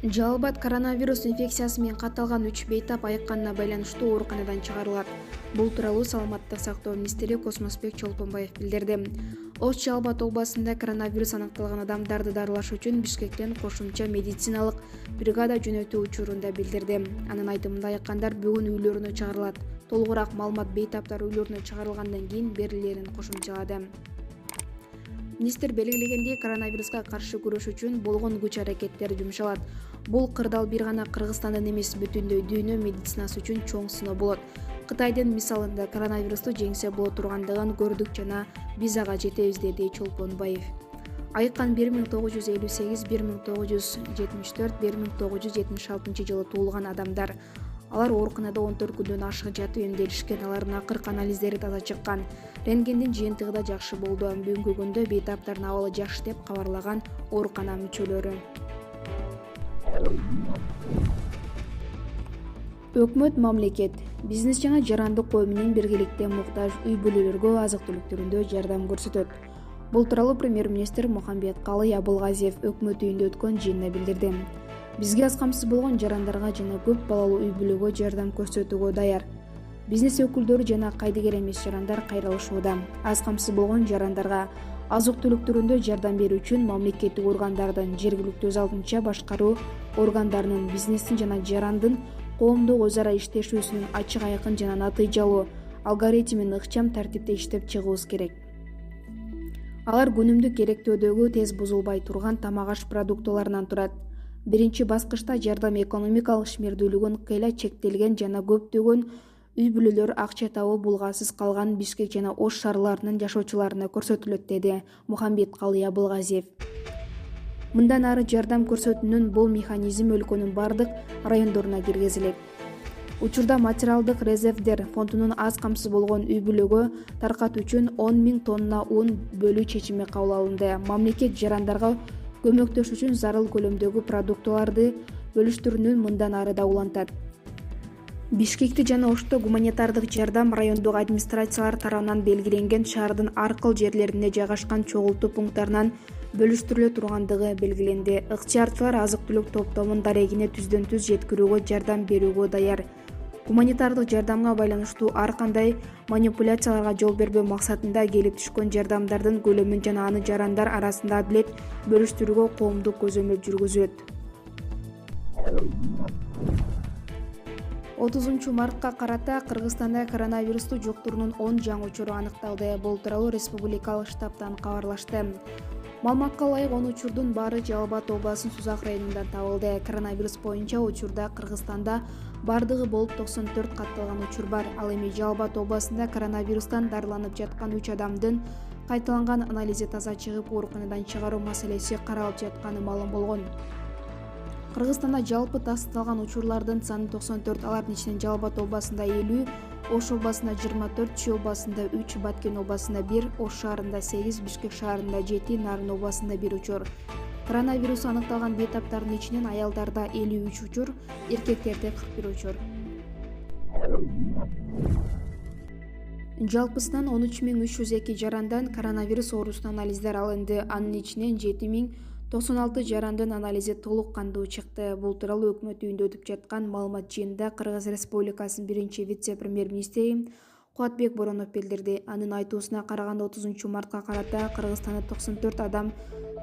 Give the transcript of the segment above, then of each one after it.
Жалбат коронавирус инфекциясы менен катталган 3 бейтап айыкканына байланыштуу ооруканадан чыгарылат. Бул тууралуу Саламаттык сактоо министри Космосбек Чолпонбаев билдирди. Ош Жалбат областында коронавирус аныкталган адамдарды дарылаш үчүн Бишкектен кошумча медициналык бригада жөнөтүү учурунда билдирди. Анын айтымында айыккандар бүгүн үйлөрүнө чыгарылат. Толугураак маалымат бейтаптар үйлөрүнө чыгарылгандан кийин берилерин кошумчалады. Министр белгилегендей, коронавируска каршы күрөш үчүн болгон күч-аракеттер жумшалат. Бул кырдаал бир гана Кыргызстандын эмес, бүтүндөй дүйнө медицинасы үчүн чоң сыноо болот. Кытайдын мисалында коронавирусту жеңсе боло тургандыгын көрдүк жана биз ага жетебиз, деди Чолпонбаев. Айыккан 1958, 1974, 1976 жылы туулган адамдар. Алар ооруканада 14 күндөн ашык жатып эмделишкен. Алардын акыркы анализдери таза чыккан. Рентгендин жыйынтыгы да жакшы болду. Бүгүнкү күндө бейтаптардын абалы жакшы деп кабарлаган оорукана мүчөлөрү. Өкмөт мамлекет, бизнес жана жарандык коо менен биргеликте муктаж үй-бүлөлөргө азык-түлүк түрүндө жардам көрсөтөт. Бул тууралуу премьер-министр Мухамбеткалый Абылгазиев өкмөт үйүндө өткөн жыйында билдирди. Бизге аз камсыз болгон жарандарга жана көп балалуу үй-бүлөгө жардам көрсөтүүгө даяр. Бизнес өкүлдөрү жана кайдыгер эмес жарандар кайрылышууда. Аз камсыз болгон жарандарга азык-түлүк түрүндө жардам берүү үчүн мамлекеттик органдардын, жергиликтүү өз алдынча башкаруу органдарынын, бизнестин жана жарандын коомдук өз ара иштешүүсүнүн ачык, айкын жана натыйжалуу алгоритмин ыкчам тартипте иштеп чыгуубуз керек. Алар күнүмдүк керектөөдөгү тез бузулбай турган тамак-аш продуктыларынан турат. Биринчи баскычта жардам экономикалык ишмердүүлүгүн кыйла чектелген жана көптөгөн үй-бүлөлөр акча табуу булгасыз калган Бишкек жана Ош шаарларынын жашоочуларына көрсөтүлөт, деди Мухамбеткалый Абылгазиев. Мындан ары жардам көрсөтүүнүн бул механизм өлкөнүн бардык райондоруна киргизилет. Учурда материалдык резервдер фондунун аз камсыз болгон үй-бүлөгө таркатуу үчүн 10 000 тонна ун бөлүү чечими кабыл алынды. Мамлекет жарандарга көмөктөшүү үчүн зарыл көлөмдөгү продуктыларды бөлүштүрүүнү мындан ары да улантат. Бишкекте жана Ошто гуманитардык жардам райондук администрациялар тарабынан белгиленген шаардын ар кыл жерлеринде жайгашкан чогултуу пункттарынан бөлүштүрүлө тургандыгы белгиленди. Ыктыярчылар азык-түлүк топтомун дарегине түздөн түз жеткирүүгө жардам берүүгө даяр. Гуманитардык жардамга байланыштуу ар кандай манипуляцияларга жол бербөө максатында келип түшкөн жардамдардын көлөмүн жана аны жарандар арасында адилет бөлүштүрүүгө коомдук көзөмөл жүргүзүлөт. 30 мартка карата Кыргызстанда коронавирусту жуктуруунун 10 жаңы учуру аныкталды. Бул тууралуу республикалык штабтан кабарлашты. Маалыматка ылайык 10 учурдун баары Жалбат областынын Сузак районундан табылды. Коронавирус боюнча учурда Кыргызстанда бардыгы болуп 94 катталган учур бар. Ал эми Жалбат областында коронавирустан дарыланып жаткан 3 адамдын кайталанган анализи таза чыгып, ооруканадан чыгаруу маселеси каралып жатканы маалым болгон. Кыргызстанда жалпы тасталган учурлардын саны 94, алардын ичинен Жалбат областында 50, Ош областында 24, Чүй областында 3, Баткен областында 1, Ош шаарында 8, Бишкек шаарында 7, Нарын областында 1 учур. Коронавирус аныкталган бейтаптардын ичинен аялдарда 53 учур, эркектерде 41 учур. Жалпысынан 13.302 жарандан коронавирус оорусунун анализдер алынды. Анын ичинен 7.096 жарандын анализи толук кандуу чыкты. Бул тууралуу өкмөт үйүндө өтүп жаткан маалымат жыйынында Кыргыз Республикасынын биринчи вице-премьер-министри Кубатбек Боронов билдирди. Анын айтуусуна караганда 30 мартка карата Кыргызстанда 94 адам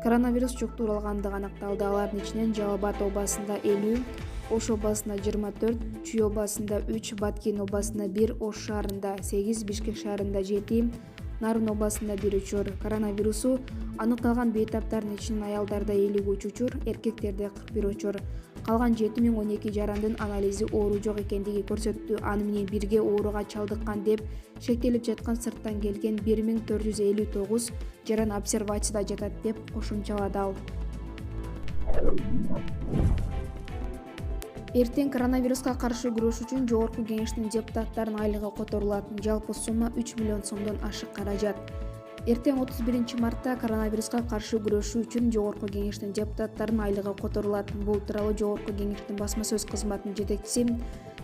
коронавирус жуктурулгандыгы аныкталды. Алардын ичинен Жалбат областында 50, Ош областында 24, Чүй областында 3, Баткен областында 1, Ош шаарында 8, Бишкек шаарында 7, Нарын областында 1 учур. Коронавирусу аныкталган бейтаптардын ичинен аялдарда 53 учур, эркектерде 41 учур. Калган 7012 жарандын анализи оору жок экендиги көрсөттү. Аны менен бирге ооруга чалдыккан деп шектелип жаткан сырттан келген 1459 жаран обсервацияда жатат деп кошумчалады ал. Эртең коронавируска каршы күрөш үчүн жогорку кеңештин депутаттарынын айлыгы которулат. Жалпы сумма 3 миллион сомдон ашык каражат. Эртең 31 мартта коронавируска каршы күрөшүү үчүн жогорку кеңештин депутаттарынын айлыгы которулат. Бул тууралуу жогорку кеңештин басма сөз кызматынын жетекчиси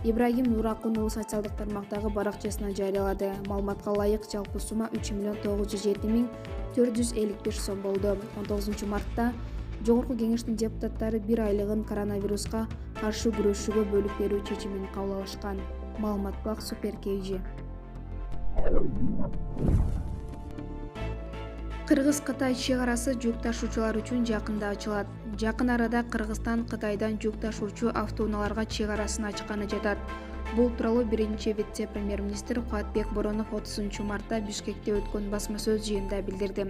Ибрагим Нуракун уулу социалдык тармактагы баракчасына жарыялады. Маалыматка ылайык жалпы сумма 3 907 455 сом болду. 19 мартта Жогорку кеңештин депутаттары 1 айлыгын коронавируска каршы күрөшүүгө бөлүп берүү чечимин кабыл алышкан. Маалымат Бак Супер KG. Кыргыз-Кытай чек арасы жүк ташуучулар үчүн жакында ачылат. Жакын арада Кыргызстан Кытайдан жүк ташуучу автоунааларга чек арасын ачканы жатат. Бул тууралуу биринчи вице-премьер-министр Кубатбек Боронов 30-мартта Бишкекте өткөн басма-сөз жыйынында билдирди.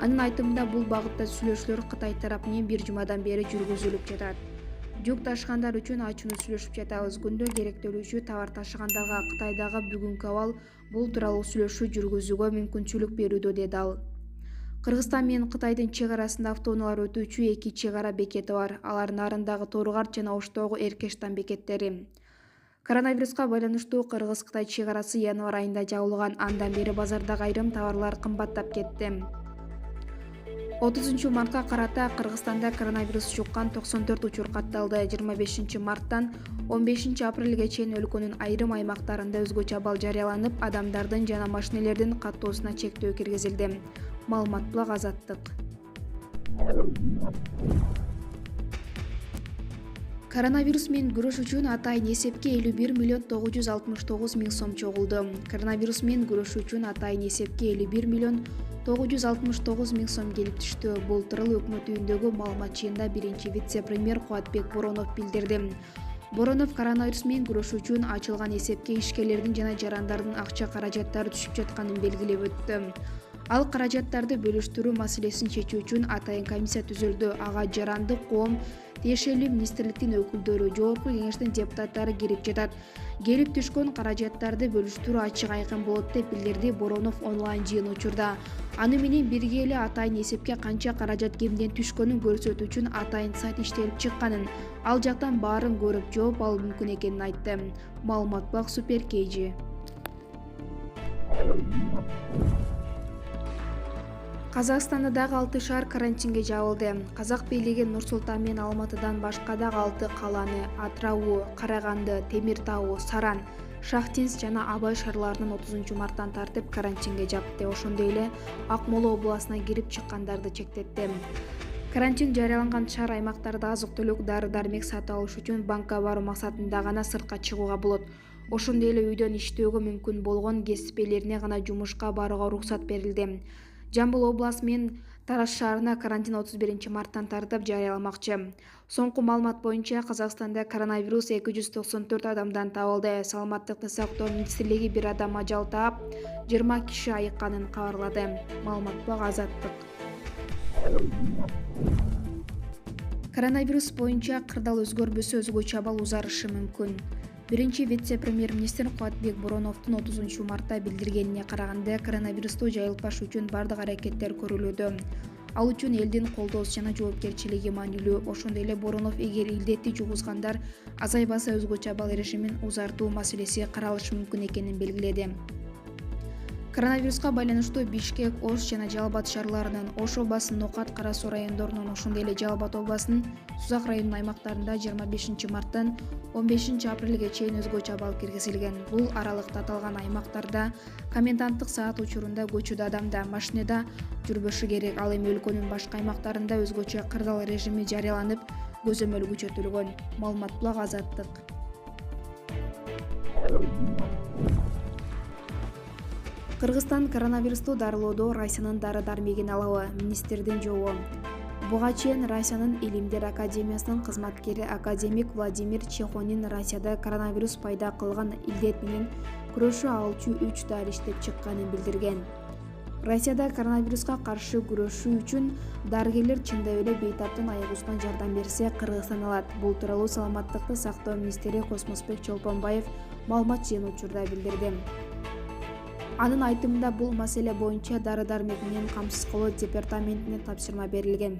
Анын айтымында бул багытта сүйлөшүүлөр Кытай тарапы менен 1 жумадан бери жүргүзүлүп жатат. Жүк ташыгандар үчүн ачууну сүйлөшүп жатабыз. Күндө керектөлүүчү товар ташыгандарга Кытайдагы бүгүнкү абал бул тууралуу сүйлөшүү жүргүзүүгө мүмкүнчүлүк берүүдө, деди ал. Кыргызстан менен Кытайдын чек арасында автоунаалар өтүүчү 2 чек ара бекети бар. Алар Нарындагы Торгарт жана Оштогу Эркештан бекеттери. Коронавируска байланыштуу Кыргыз-Кытай чек арасы январь айында жабылган. Андан бери базардагы айрым товарлар кымбаттап кетти. 30-мартка карата Кыргызстанда коронавирус жуккан 94 учур катталды. 25-марттан 15-апрелге чейин өлкөнүн айрым аймактарында өзгөчө абал жарыяланып, адамдардын жана машинелердин каттоосуна чектөө киргизилди. Маалымат Булак Азаттык. Коронавирус менен күрөш үчүн атайын эсепке 51 миллион 969 миң сом чогулду. Коронавирус менен күрөш үчүн атайын эсепке 51 миллион 969 миң сом келип түштү. Бул тууралуу өкмөт үйүндөгү маалымат жыйынында биринчи вице-премьер Кубатбек Боронов билдирди. Боронов коронавирус менен күрөш үчүн ачылган эсепке ишкерлердин жана жарандардын акча каражаттары түшүп жатканын белгилеп өттү. Ал каражаттарды бөлүштүрүү маселесин чечүү үчүн атайын комиссия түзүлдү. Ага жарандык коом, тиешелүү министрликтин өкүлдөрү, жогорку кеңештин депутаттары кирип жатат. Келип түшкөн каражаттарды бөлүштүрүү ачык айкын болот деп билдирди Боронов онлайн жыйын учурда. Аны менен бирге эле атайын эсепке канча каражат кимден түшкөнүн көрсөтүү үчүн атайын сайт иштелип чыкканын, ал жактан баарын көрүп жооп алуу мүмкүн экенин айтты. Маалымат Бак Супер KG. Казакстанда дагы 6 шаар карантинге жабылды. Казак бийлиги Нур Султан менен Алматыдан башка дагы 6 каланы Атырау, Караганды, Темир Тау, Саран, Шахтинск жана Абай шаарларынын 30-марттан тартып карантинге жапты. Ошондой эле Акмола областына кирип чыккандарды чектетти. Карантин жарыяланган шаар аймактарда азык-түлүк, дары-дармек сатып алыш үчүн банкка баруу максатында гана сыртка чыгууга болот. Ошондой эле үйдөн иштөөгө мүмкүн болгон кесип ээлерине гана жумушка барууга уруксат берилди. Жамбыл областы менен Тараз шаарына карантин 31-марттан тартып жарыяламакчы. Соңку маалымат боюнча Казакстанда коронавирус 294 адамдан табылды. Саламаттыкты сактоо министрлиги 1 адам ажал таап, 20 киши айыкканын кабарлады. Маалымат Бак Азаттык. Коронавирус боюнча кырдаал өзгөрбөсө өзгөчө абал узарышы мүмкүн. Биринчи вице-премьер-министр Кубатбек Бороновдун 30-мартта билдиргенине караганда, коронавирусту жайылтпаш үчүн бардык аракеттер көрүлүүдө. Ал үчүн элдин колдоосу жана жоопкерчилиги маанилүү. Ошондой эле Боронов эгер илдетти жугузгандар азайбаса өзгөчө абал режимин узартуу маселеси каралышы мүмкүн экенин белгиледи. Коронавируска байланыштуу Бишкек, Ош жана Жалал Абад шаарларынын, Ош областынын Нокат, Кара Суу райондорунун, ошондой эле Жалал Абад областынын Сузак районунун аймактарында 25-марттан 15-апрелге чейин өзгөчө абал киргизилген. Бул аралыкта аталган аймактарда коменданттык саат учурунда көчүдө адамда, машинада жүрбөшү керек. Ал эми өлкөнүн башка аймактарында өзгөчө кырдаал режими жарыяланып, көзөмөл күчөтүлгөн. Маалымат Булак Азаттык. Кыргызстан коронавирусту дарылоодо Россиянын дары-дармегин алабы? Министрдин жообу. Буга чейин Россиянын Илимдер академиясынын кызматкери академик Владимир Чехонин Россияда коронавирус пайда кылган илдет менен күрөшүү алчу 3 дары иштеп чыкканын билдирген. Россияда коронавируска каршы күрөшүү үчүн дарыгерлер чындап эле бейтаптын аяк устунан жардам берсе, Кыргызстан алат. Бул тууралуу Саламаттыкты сактоо министри Космосбек Чолпонбаев маалымат жыйын учурда билдирди. Анын айтымында бул маселе боюнча дары-дармек менен камсыз кылуу департаментине тапшырма берилген.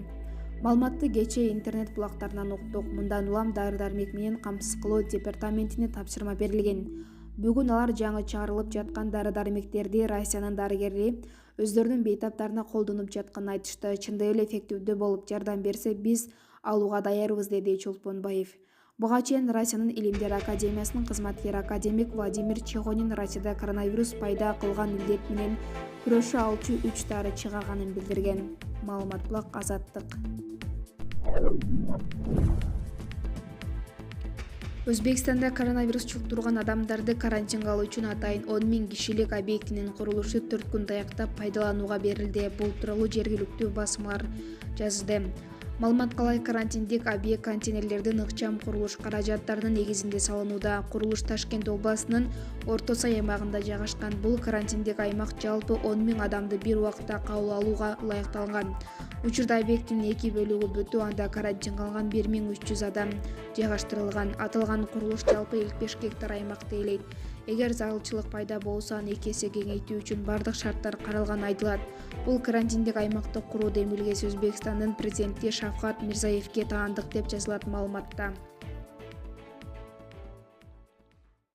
Маалыматты кечээ интернет булактарынан уктук. Мындан улам дары-дармек менен камсыз кылуу департаментине тапшырма берилген. Бүгүн алар жаңы чыгарылып жаткан дары-дармектерди Россиянын дарыгери өздөрүнүн бейтаптарына колдонуп жатканын айтышты. Чындап эле эффективдүү болуп жардам берсе, биз алууга даярбыз, деди Чолпонбаев. Буга чейин Россиянын Илимдер академиясынын кызматкери академик Владимир Чехонин Россияда коронавирус пайда кылган илдет менен күрөшүү алчу 3 дары чыгарганын билдирген. Маалымат Булак Азаттык. Өзбекстанда коронавирус жұқтырған адамдарды карантинге алуу үчүн атайын 10 000 кишилик объектинин курулушу 4 күн таяктап пайдаланууга берилди. Бул тууралуу жергиликтүү басмалар жазды. Маалыматка ылайык, карантиндик объект контейнерлердин ыкчам курулуш каражаттарынын негизинде салынууда. Курулуш Ташкент областынын Орто Сай аймагында жайгашкан. Бул карантиндик аймак жалпы 10 000 адамды бир убакытта кабыл алууга ылайыкталган. Учурда объекттин 2 бөлүгү бүтүп, анда карантинге алынган 1300 адам жайгаштырылган. Аталган курулуш жалпы 55 гектар аймакты ээлейт. Эгер зарылчылык пайда болсо, аны 2 эсе кеңейтүү үчүн бардык шарттар каралганы айтылат. Бул карантиндик аймакты куруу демилгеси Өзбекстандын президенти Шавкат Мирзиёевге таандык деп жазылат маалыматта.